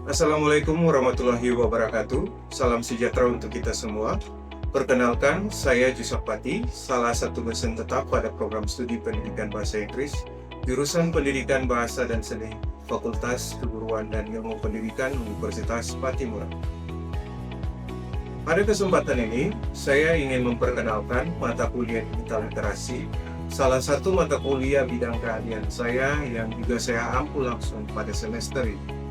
Assalamualaikum warahmatullahi wabarakatuh. Salam sejahtera untuk kita semua. Perkenalkan, saya Jusuf Pati, salah satu dosen tetap pada program studi pendidikan bahasa Inggris, jurusan Pendidikan Bahasa dan Seni, Fakultas Keguruan dan Ilmu Pendidikan Universitas Patimura. Pada kesempatan ini, saya ingin memperkenalkan mata kuliah digital literasi, salah satu mata kuliah bidang keahlian saya yang juga saya ampu langsung pada semester ini.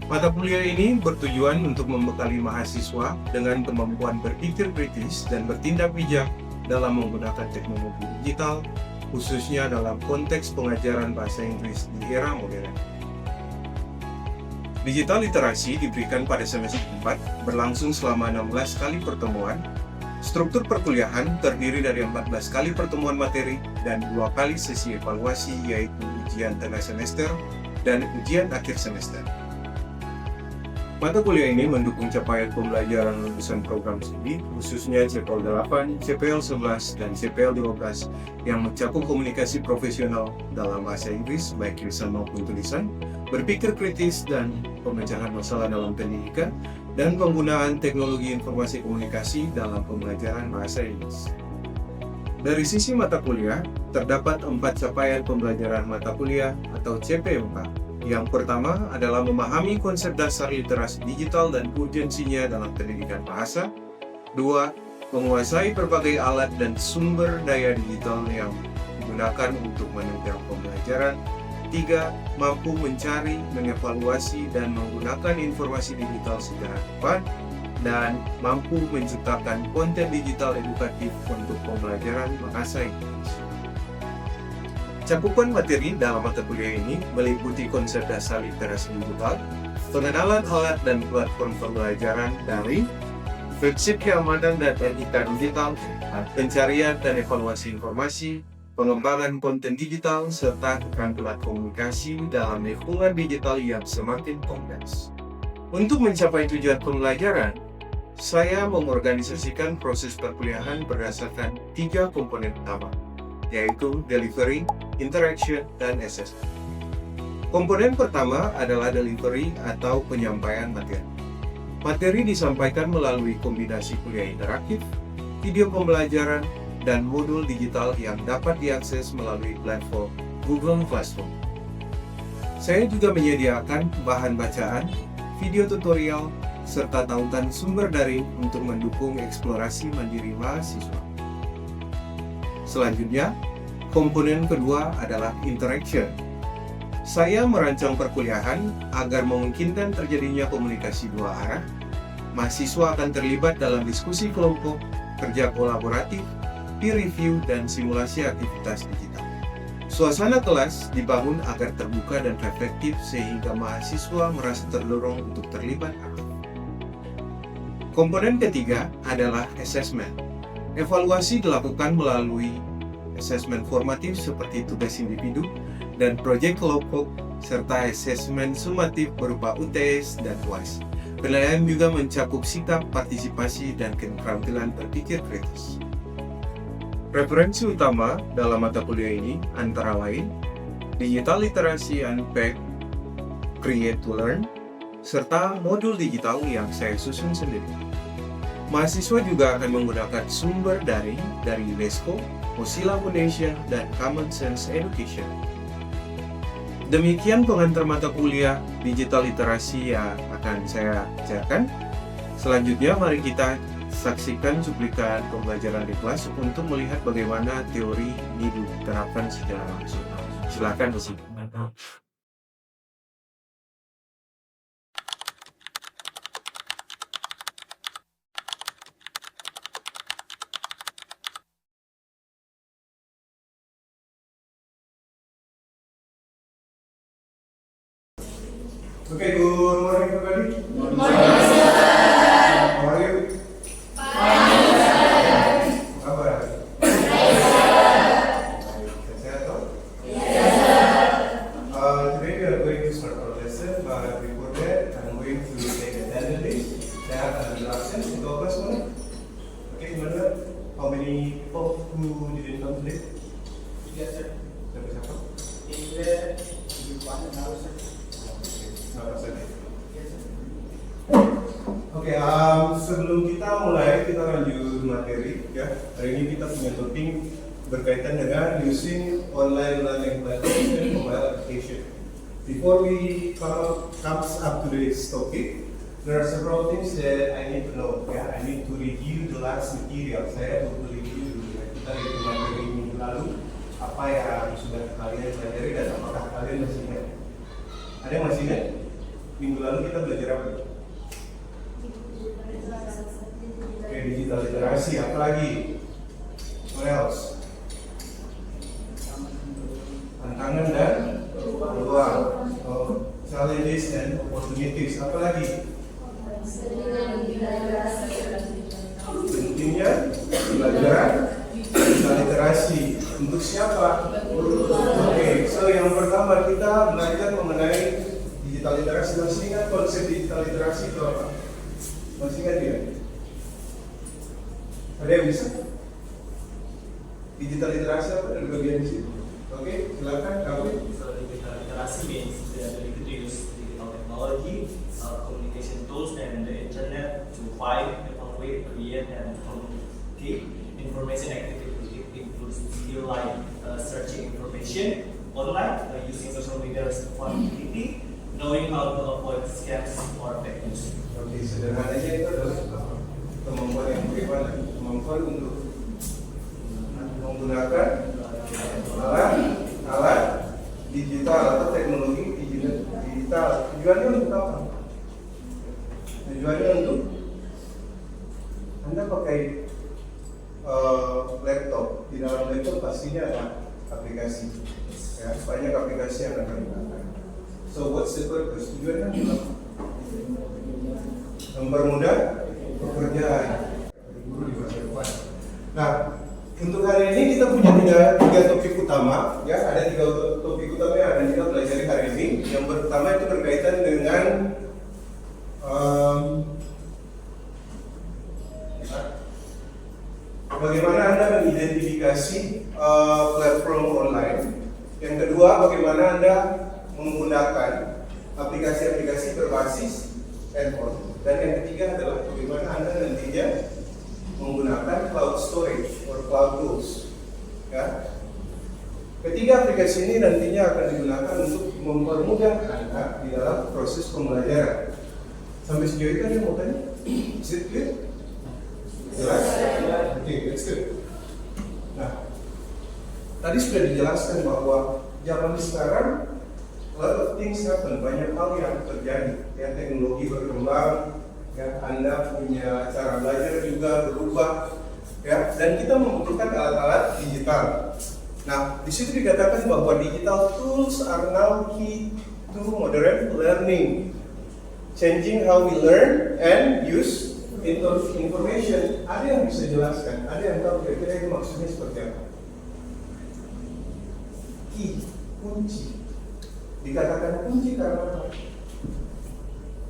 Mata kuliah ini bertujuan untuk membekali mahasiswa dengan kemampuan berpikir kritis dan bertindak bijak dalam menggunakan teknologi digital, khususnya dalam konteks pengajaran bahasa Inggris di era modern. Digital literasi diberikan pada semester 4, berlangsung selama 16 kali pertemuan. Struktur perkuliahan terdiri dari 14 kali pertemuan materi dan 2 kali sesi evaluasi, yaitu ujian tengah semester dan ujian akhir semester. Mata kuliah ini mendukung capaian pembelajaran lulusan program studi, khususnya CPL 8, CPL 11, dan CPL 12 yang mencakup komunikasi profesional dalam bahasa Inggris, baik lisan maupun tulisan, berpikir kritis dan pemecahan masalah dalam pendidikan, dan penggunaan teknologi informasi komunikasi dalam pembelajaran bahasa Inggris. Dari sisi mata kuliah, terdapat 4 capaian pembelajaran mata kuliah atau CP4. Yang pertama adalah memahami konsep dasar literasi digital dan urgensinya dalam pendidikan bahasa. 2. Menguasai berbagai alat dan sumber daya digital yang digunakan untuk menunjang pembelajaran. 3. Mampu mencari, mengevaluasi, dan menggunakan informasi digital secara tepat. Dan mampu menciptakan konten digital edukatif untuk pembelajaran bahasa Inggris. Cakupan materi dalam mata kuliah ini meliputi konsep dasar literasi digital, pengenalan alat dan platform pembelajaran daring, prinsip keamanan dan etika digital, pencarian dan evaluasi informasi, pengembangan konten digital, serta keterampilan komunikasi dalam lingkungan digital yang semakin kompleks. Untuk mencapai tujuan pembelajaran, saya mengorganisasikan proses perkuliahan berdasarkan 3 komponen utama, yaitu delivery, interaction, dan assessment. Komponen pertama adalah delivery atau penyampaian materi. Materi disampaikan melalui kombinasi kuliah interaktif, video pembelajaran, dan modul digital yang dapat diakses melalui platform Google Classroom. Saya juga menyediakan bahan bacaan, video tutorial, serta tautan sumber daring untuk mendukung eksplorasi mandiri mahasiswa. Selanjutnya, komponen kedua adalah interaction. Saya merancang perkuliahan agar memungkinkan terjadinya komunikasi 2 arah. Mahasiswa akan terlibat dalam diskusi kelompok, kerja kolaboratif, peer review, dan simulasi aktivitas digital. Suasana kelas dibangun agar terbuka dan reflektif sehingga mahasiswa merasa terdorong untuk terlibat aktif. Komponen ketiga adalah assessment. Evaluasi dilakukan melalui asesmen formatif seperti tugas individu dan proyek kelompok, serta asesmen sumatif berupa UTS dan UAS. Penilaian juga mencakup sikap, partisipasi, dan keterampilan berpikir kritis. Referensi utama dalam mata kuliah ini antara lain Digital Literacy Unpacked, Create to Learn, serta modul digital yang saya susun sendiri. Mahasiswa juga akan menggunakan sumber daring dari UNESCO, Mozilla Foundation, dan Common Sense Education. Demikian pengantar mata kuliah digital literasi yang akan saya ajarkan. Selanjutnya mari kita saksikan cuplikan pembelajaran di kelas untuk melihat bagaimana teori ini diterapkan secara langsung. Silakan di sini. Okay, good morning everybody. Good morning, sir. How are you? Fine, sir. Apa kabar? Baik, sir. Sehat toh? Yes, sir. Today we are going to start our lesson, but before that, I'm going to take a attendance list. Saya akan ambil absen untuk kelas mana? Okay, gimana? How many people who didn't come today? Yes, sir. Siapa-siapa? English, you want to know, sir? Berapa persen? Oke, sebelum kita mulai, kita lanjut materi ya. Hari ini kita punya topik berkaitan dengan using online learning platforms and mobile application. Before we comes up to this topic, there are several things that I need to know. Ya, I need to review the last material. Saya butuh review dulu. Ya. Kita review materi minggu lalu, apa yang sudah kalian pelajari dan apakah kalian masih ingat? Ada yang masih ingat? Minggu lalu kita belajar apa? Oke, digital literasi, apa lagi? What else? Tantangan dan peluang, challenges and opportunities, apa lagi? Pentingnya pelajaran digital literasi untuk siapa? Oke, so yang pertama kita belajar mengenai digital literasi. Masih ingat konsep digital literasi itu apa? Masih ingat ya? Ada yang bisa? Digital literasi apa dari bagian di situ? Oke, silakan kamu. So digital literacy means the ability to use digital technology, communication tools, and the internet to find, evaluate, create, and communicate information activity. It includes skill like searching information online, using social media as accountability, knowing how to avoid scams or fake news. Oke, sederhananya itu adalah kemampuan yang bagaimana? Kemampuan untuk menggunakan alat digital atau teknologi digital. Tujuannya untuk apa? Tujuannya untuk Anda pakai laptop. Di dalam laptop pastinya ada aplikasi. Ya, banyak aplikasi yang Anda gunakan. So what's the purpose? Tujuannya untuk mempermudah pekerjaan guru di masa depan. Nah, untuk hari ini kita punya tiga topik utama, ya. Ada tiga topik utama yang akan kita pelajari hari ini. Yang pertama itu berkaitan dengan bagaimana Anda mengidentifikasi platform online. Yang kedua, bagaimana Anda menggunakan aplikasi-aplikasi berbasis handphone. Dan yang ketiga adalah bagaimana Anda nantinya menggunakan cloud storage or cloud tools. Ya. Ketiga aplikasi ini nantinya akan digunakan untuk mempermudah Anda di dalam proses pembelajaran. Sampai sejauh itu ada mau tanya? Is it clear? Jelas? Oke, that's good. Nah, tadi sudah dijelaskan bahwa zaman sekarang a lot of things happen, banyak hal yang terjadi. Ya, teknologi berkembang, ya, Anda punya cara belajar juga berubah, ya, dan kita membutuhkan alat-alat digital. Nah, di situ dikatakan bahwa digital tools are now key to modern learning, changing how we learn and use information. Ada yang bisa jelaskan? Ada yang tahu kira-kira ini maksudnya seperti apa? Key, kunci. Dikatakan kunci karena apa?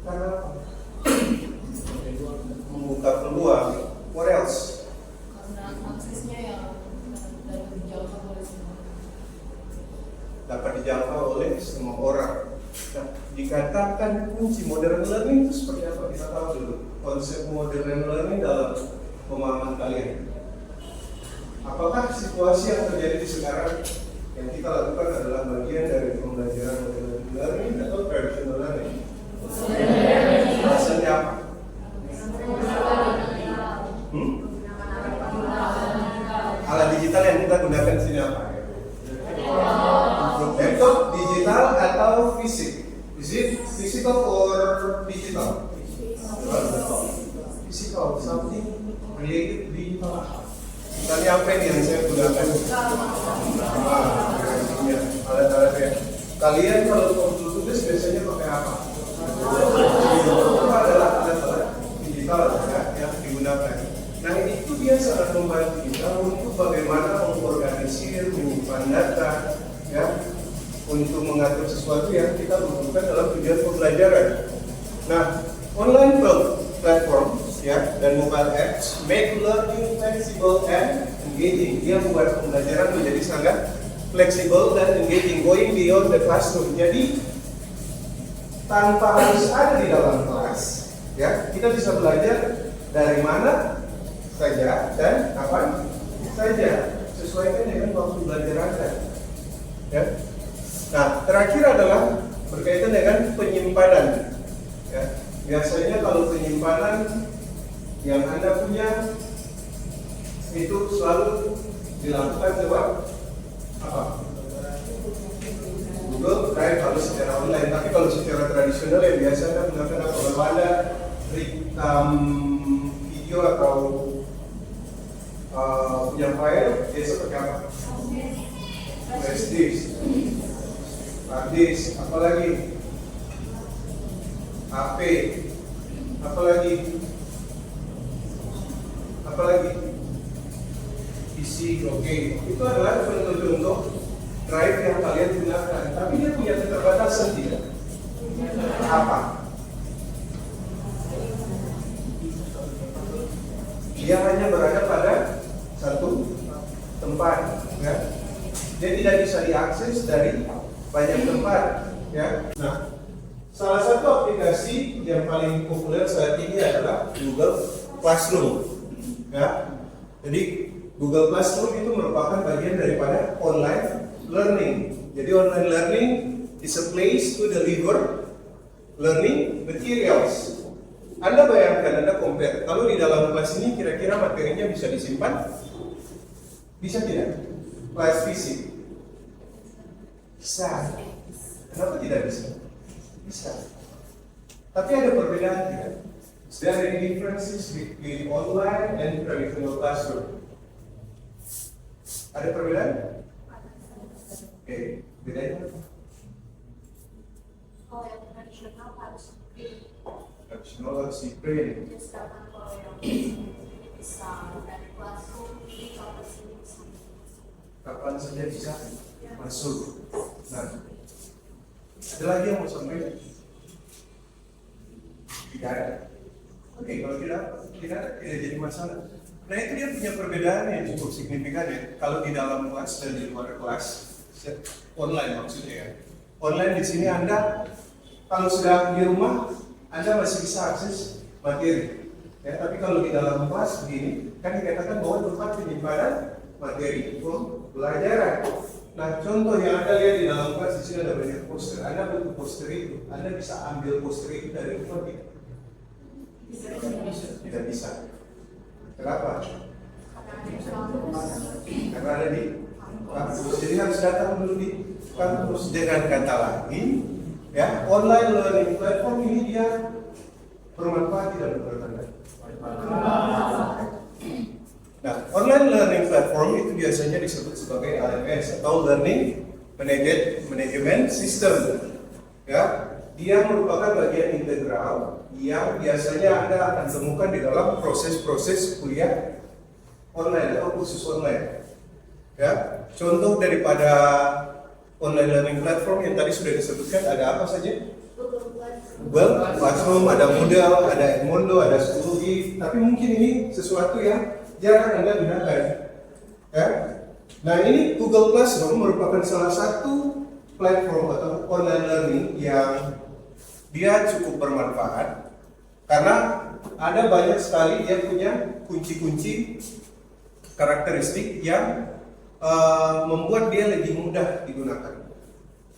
Karena apa? Membuka peluang. What else? Karena aksesnya yang dapat dijangkau oleh semua. Dapat dijangkau oleh semua orang. Nah, dikatakan kunci modern learning itu seperti apa? Kita tahu dulu konsep modern learning dalam pemahaman kalian. Apakah situasi yang terjadi di sekarang yang kita lakukan adalah bagian dari pembelajaran modern learning atau traditional learning? Alasannya apa? Alat digital yang kita gunakan di sini apa? Laptop, digital atau fisik? Is it physical or digital? Physical, something related digital. Misalnya apa ini yang saya gunakan? Alat-alatnya. Kalian kalau komputer tulis biasanya pakai apa? Itu adalah alat-alat digital ya, yang digunakan. Nah, itu dia sangat membantu kita untuk bagaimana mengorganisir, menyimpan data, ya, untuk mengatur sesuatu yang kita butuhkan dalam tujuan pembelajaran. Nah, online platform ya dan mobile apps make learning flexible and engaging. Dia membuat pembelajaran menjadi sangat fleksibel dan engaging, going beyond the classroom. Jadi tanpa harus ada di dalam kelas, ya, kita bisa belajar dari mana saja dan kapan saja, sesuaikan dengan waktu belajar Anda. Ya. Nah, terakhir adalah berkaitan dengan penyimpanan. Ya. Biasanya kalau penyimpanan yang Anda punya itu selalu dilakukan lewat apa? Google Drive kalau secara online. Tapi kalau secara tradisional yang biasa Anda gunakan apa? Kalau Anda video atau punya file, biasa pakai apa? Flash disk, hard disk, apalagi HP, apalagi PC, oke. Itu adalah contoh-contoh drive yang kalian gunakan. Tapi dia punya keterbatasan tidak? Apa? Dia hanya berada pada satu tempat, ya. Dia tidak bisa diakses dari banyak tempat, ya. Nah, salah satu aplikasi yang paling populer saat ini adalah Google Classroom, ya. Jadi Google Classroom itu merupakan bagian daripada online learning. Jadi online learning is a place to deliver learning materials. Anda bayangkan, Anda compare, kalau di dalam kelas ini kira-kira materinya bisa disimpan? Bisa tidak? Kelas fisik? Bisa. Kenapa tidak bisa? Bisa. Tapi ada perbedaan tidak? Is there any differences between online and traditional classroom? Ada perbedaan? Oke, bedanya apa? Kalau yang tradisional harus Tradisional harus di print. sedangkan kalau yang bisa dari classroom ini kalau sini bisa. Kapan saja bisa masuk. Nah, ada lagi yang mau sampaikan? Tidak ada. Oke, kalau tidak jadi masalah. Nah, itu dia punya perbedaan yang cukup signifikan ya. Kalau di dalam kelas dan di luar kelas, online maksudnya ya. Online di sini Anda kalau sudah di rumah, Anda masih bisa akses materi. Ya, tapi kalau di dalam kelas begini, kan dikatakan bahwa tempat penyimpanan materi pembelajaran. Nah, contoh yang Anda lihat di dalam kelas di sini ada banyak poster. Anda butuh poster itu, Anda bisa ambil poster itu dari rumah tidak? Tidak bisa. Kenapa? Karena ada di kampus. Jadi harus datang dulu di kampus. Dengan kata lain, ya, online learning platform ini dia bermanfaat tidak menurut Anda? Nah, online learning platform itu biasanya disebut sebagai LMS atau Learning Management System. Ya, dia merupakan bagian integral yang biasanya Anda akan temukan di dalam proses-proses kuliah online atau kursus online. Ya, contoh daripada online learning platform yang tadi sudah disebutkan ada apa saja? Google Classroom, ada Moodle, ada Edmodo, ada Schoology. Tapi mungkin ini sesuatu yang jarang Anda gunakan. Ya. Nah, ini Google Classroom merupakan salah satu platform atau online learning yang dia cukup bermanfaat karena ada banyak sekali dia punya kunci-kunci karakteristik yang membuat dia lebih mudah digunakan.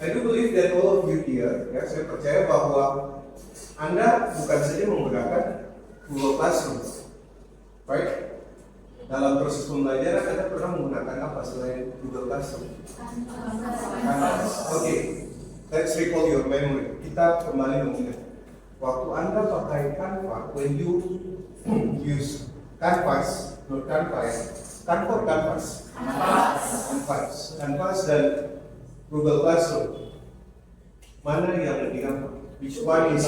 I do believe that all of you here, ya, saya percaya bahwa Anda bukan saja menggunakan Google Classroom, right? Dalam proses pembelajaran Anda pernah menggunakan apa selain Google Classroom? Oke, let's recall your memory. Kita kembali mengingat waktu Anda pakai Canva, when you use Canvas, not Canva ya, Canva or Canvas? Canvas dan Google Classroom, mana yang lebih gampang? Which one is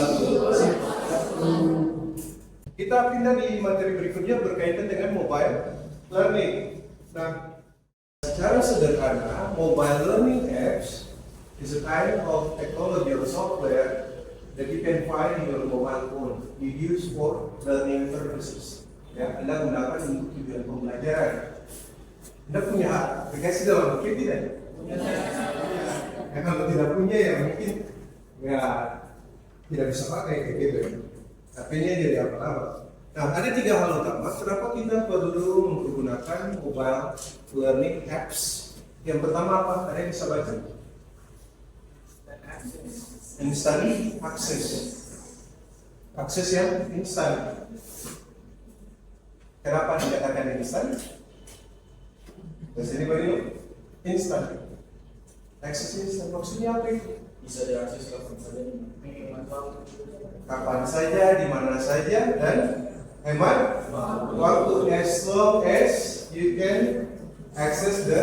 Kita pindah di materi berikutnya berkaitan dengan mobile learning. Nah, secara sederhana, mobile learning apps is a kind of technology or software that you can find in your mobile phone. You use for learning purposes. Ya, Anda gunakan untuk tujuan pembelajaran. Anda punya aplikasi dalam HP tidak? Ya, kalau tidak punya ya mungkin ya tidak bisa pakai kayak gitu ya. HP-nya jadi apa-apa. Nah, ada 3 hal utama kenapa kita perlu menggunakan mobile learning apps. Yang pertama apa? Ada yang bisa baca? Instant access. Akses yang instan. Kenapa dikatakan instan? Bahasa ini baru instan. Akses instan maksudnya apa itu? Bisa diakses kapan saja, Kapan saja, di mana saja, dan hemat waktu, as long as you can access the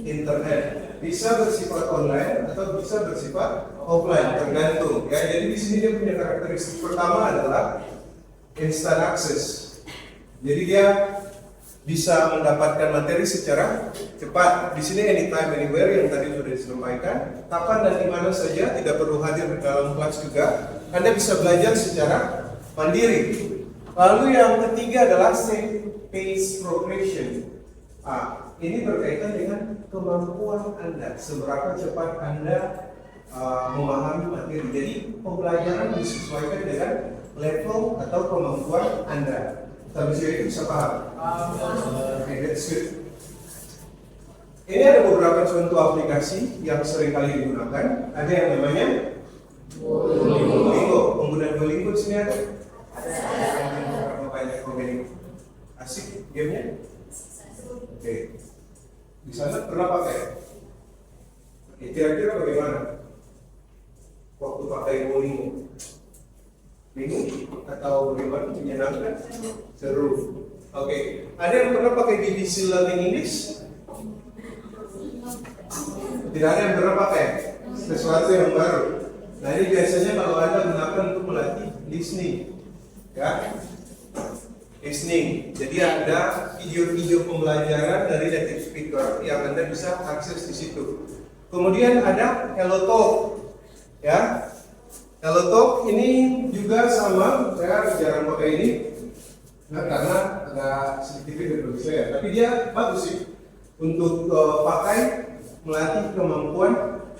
internet. Bisa bersifat online atau bisa bersifat offline, tergantung. Ya, jadi di sini dia punya karakteristik pertama adalah instant access. Jadi dia bisa mendapatkan materi secara cepat. Di sini anytime, anywhere yang tadi sudah disampaikan, kapan dan di mana saja, tidak perlu hadir di dalam kelas juga. Anda bisa belajar secara mandiri. Lalu yang ketiga adalah pace progression. Ini berkaitan dengan kemampuan Anda, seberapa cepat Anda memahami materi. Jadi pembelajaran disesuaikan dengan level atau kemampuan Anda. Tapi saya itu bisa paham. Okay, that's good. Ini ada beberapa contoh aplikasi yang sering kali digunakan. Ada yang namanya Duolingo. Pengguna Duolingo di sini ada? Berapa banyak pemain? Asik gamenya? Oke. Di sana pernah pakai? Oke, kira-kira bagaimana waktu pakai Duolingo? Bingung atau bagaimana? Menyenangkan? Seru. Oke. Ada yang pernah pakai BBC Learning English? Tidak ada yang pernah pakai sesuatu yang baru. Nah, ini biasanya kalau Anda gunakan untuk melatih listening, ya, listening. Jadi ada video-video pembelajaran dari native speaker yang Anda bisa akses di situ. Kemudian ada HelloTalk, ya. HelloTalk ini juga sama, saya jarang pakai ini, karena agak sedikit beda bagi saya. Tapi dia bagus sih untuk pakai melatih kemampuan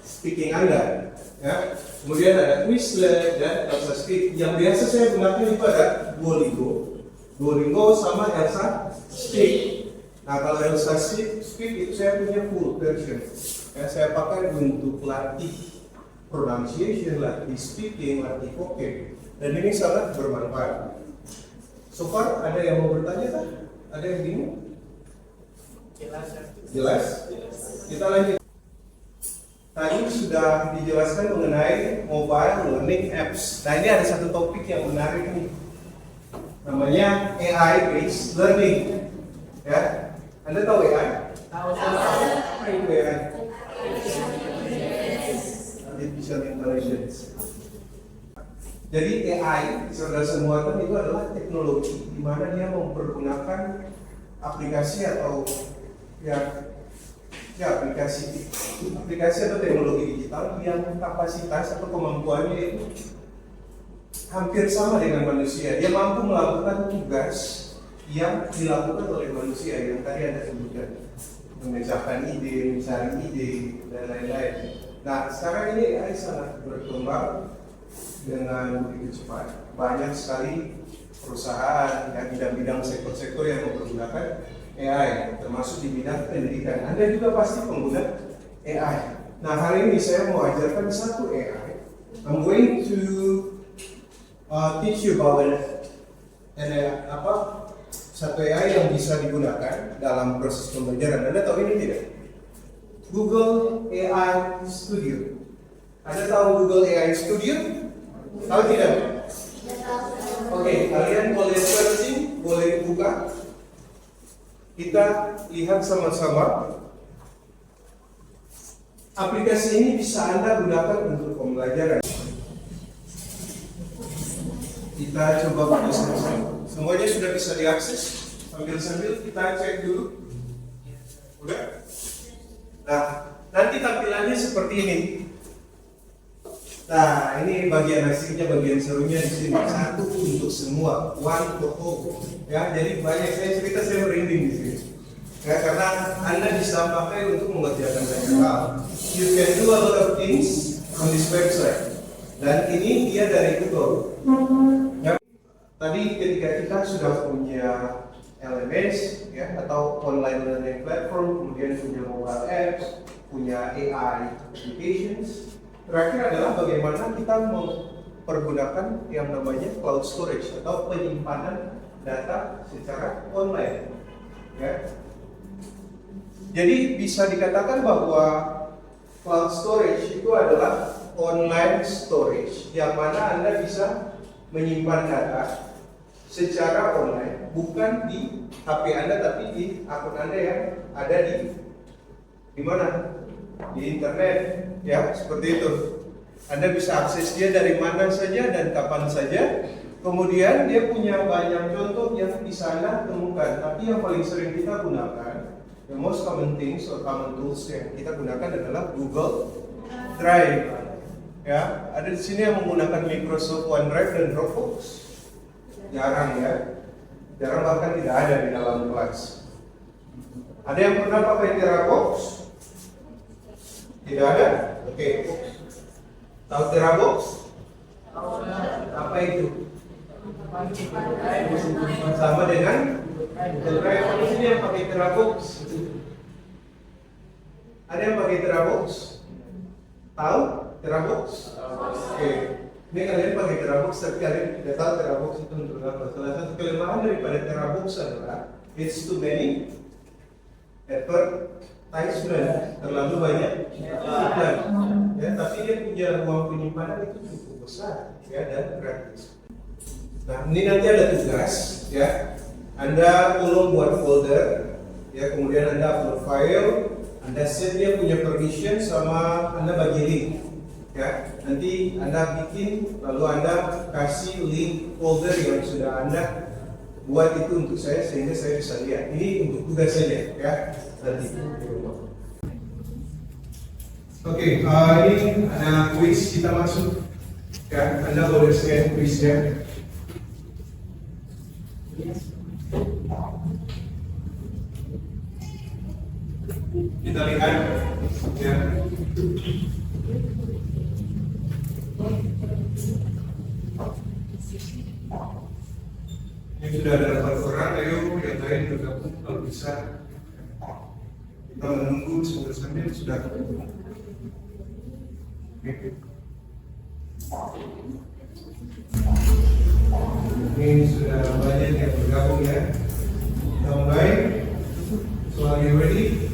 speaking Anda. Ya. Kemudian ada Quizlet dan Elsa Speak. Yang biasa saya gunakan itu ada Duolingo sama Elsa Speak. Nah, kalau Elsa Speak itu saya punya full version. Ya, saya pakai untuk latih pronunciation, latih speaking, latih vocab. Dan ini sangat bermanfaat. So far, ada yang mau bertanya kan? Ada yang bingung? Jelas? Kita lanjut. Tadi sudah dijelaskan mengenai mobile learning apps. Nah, ini ada satu topik yang menarik nih. Namanya AI based learning. Ya, Anda tahu AI? Tahu. Apa itu AI? Artificial Intelligence. Jadi AI, cerdas buatan itu adalah teknologi di mana dia mempergunakan aplikasi atau aplikasi atau teknologi digital yang kapasitas atau kemampuannya itu hampir sama dengan manusia. Dia mampu melakukan tugas yang dilakukan oleh manusia yang tadi Anda sebutkan, memecahkan ide, mencari ide, dan lain-lain. Nah, sekarang ini AI sangat berkembang dengan begitu cepat. Banyak sekali perusahaan yang bidang-bidang sektor-sektor yang mempergunakan AI, termasuk di bidang pendidikan. Anda juga pasti pengguna AI. Nah, hari ini saya mau ajarkan satu AI. I'm going to teach you about satu AI yang bisa digunakan dalam proses pembelajaran. Anda tahu ini tidak? Google AI Studio. Anda tahu Google AI Studio? Tahu tidak? Oke, kalian boleh searching, boleh buka. Kita lihat sama-sama. Aplikasi ini bisa Anda gunakan untuk pembelajaran. Kita coba buka sama-sama. Semuanya sudah bisa diakses. Sambil-sambil kita cek dulu. Udah? Nah, nanti tampilannya seperti ini. Nah, ini bagian asiknya, bagian serunya di sini. Satu untuk semua, one for all. Ya, jadi banyak saya merinding di sini. Ya, karena Anda bisa pakai untuk mengerjakan banyak hal. You can do a lot of things on this website. Dan ini dia dari Google. Ya. Tadi ketika kita sudah punya LMS ya, atau online learning platform, kemudian punya mobile apps, punya AI applications, terakhir adalah bagaimana kita mempergunakan yang namanya cloud storage atau penyimpanan data secara online. Ya. Jadi bisa dikatakan bahwa cloud storage itu adalah online storage yang mana Anda bisa menyimpan data secara online, bukan di HP Anda tapi di akun Anda yang ada di mana? Di internet, ya, seperti itu. Anda bisa akses dia dari mana saja dan kapan saja. Kemudian dia punya banyak contoh yang bisa Anda temukan, tapi yang paling sering kita gunakan, the most common things or common tools yang kita gunakan adalah Google Drive. Ya, ada di sini yang menggunakan Microsoft OneDrive dan Dropbox. Jarang ya, jarang bahkan tidak ada di dalam kelas. Ada yang pernah pakai Terabox? Tidak ada? Oke. Tahu Terabox? Apa itu? Sama dengan Google Drive. Di sini yang pakai Terabox. Ada yang pakai Terabox? Tahu Terabox? Oke. Ini kalian pakai Terabox, tapi kalian tidak tahu Terabox itu untuk apa. Salah satu kelemahan daripada Terabox adalah it's too many advertisement, terlalu banyak iklan. Ya, tapi dia punya ruang penyimpanan itu cukup besar, ya, dan gratis. Nah, ini nanti ada tugas, ya. Anda tolong buat folder, ya, kemudian Anda upload file, Anda set dia punya permission sama Anda bagi link. Ya, nanti Anda bikin, lalu Anda kasih link folder yang sudah Anda buat itu untuk saya sehingga saya bisa lihat. Ini untuk tugas saja, ya, nanti. Oke, ini ada quiz, kita masuk. Ya, Anda boleh scan quiznya. Kita lihat, ya. Ini sudah ada 8 orang, ayo yang lain bergabung kalau bisa. Kita menunggu sambil sudah. Ini sudah banyak yang bergabung ya. Kita mulai. So are you ready?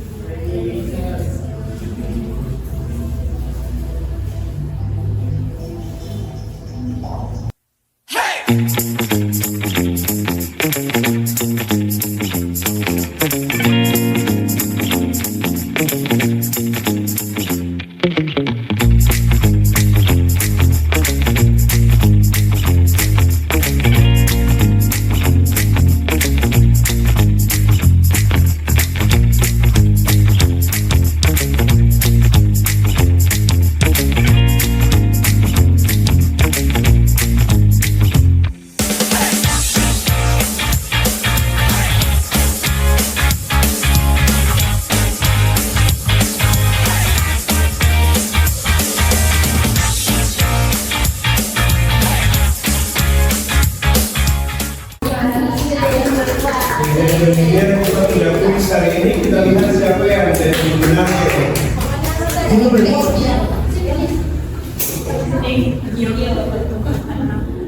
Kemudian kita sudah kuis hari ini, kita lihat siapa yang menjadi pemenang.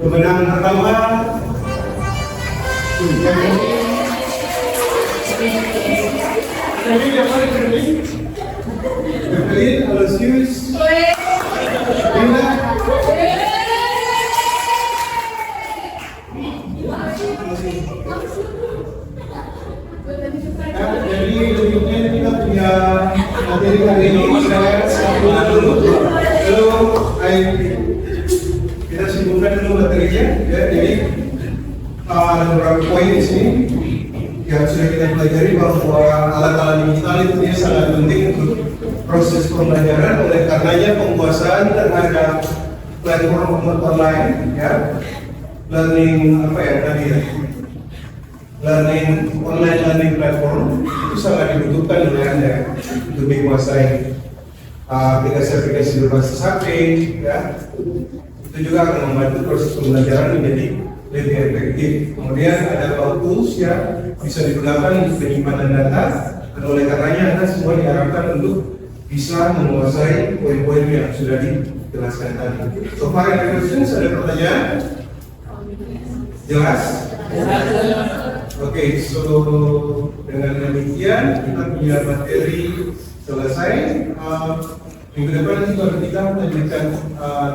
Pemenang pertama Evelyn Aloysius. Jadi berikutnya kita punya materi hari ini, saya sambungkan dulu. Lalu kita sambungkan dulu materinya. Ya, jadi ada beberapa poin di sini yang sudah kita pelajari bahwa alat-alat digital itu dia sangat penting untuk proses pembelajaran. Oleh karenanya penguasaan terhadap platform online, ya, learning apa ya tadi ya. Online learning platform itu sangat dibutuhkan oleh Anda untuk dikuasai aplikasi-aplikasi berbasis HP, ya, Itu juga akan membantu proses pembelajaran menjadi lebih efektif. Kemudian ada cloud tools yang bisa digunakan untuk penyimpanan data, dan oleh karenanya Anda semua diharapkan untuk bisa menguasai poin-poin yang sudah dijelaskan tadi. So far any questions? Ada pertanyaan? Jelas? Oke, so dengan demikian kita punya materi selesai. Minggu depan nanti kalau kita melanjutkan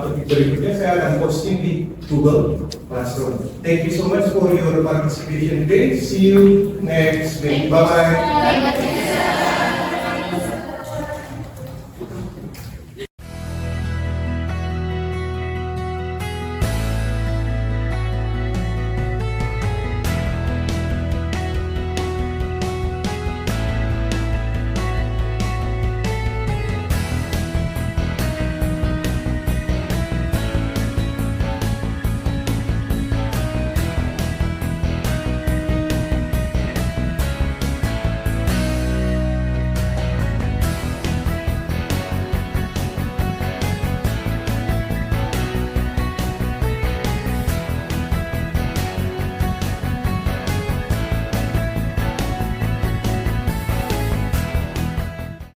topik berikutnya, saya akan posting di Google Classroom. Thank you so much for your participation today. See you next week. Bye bye.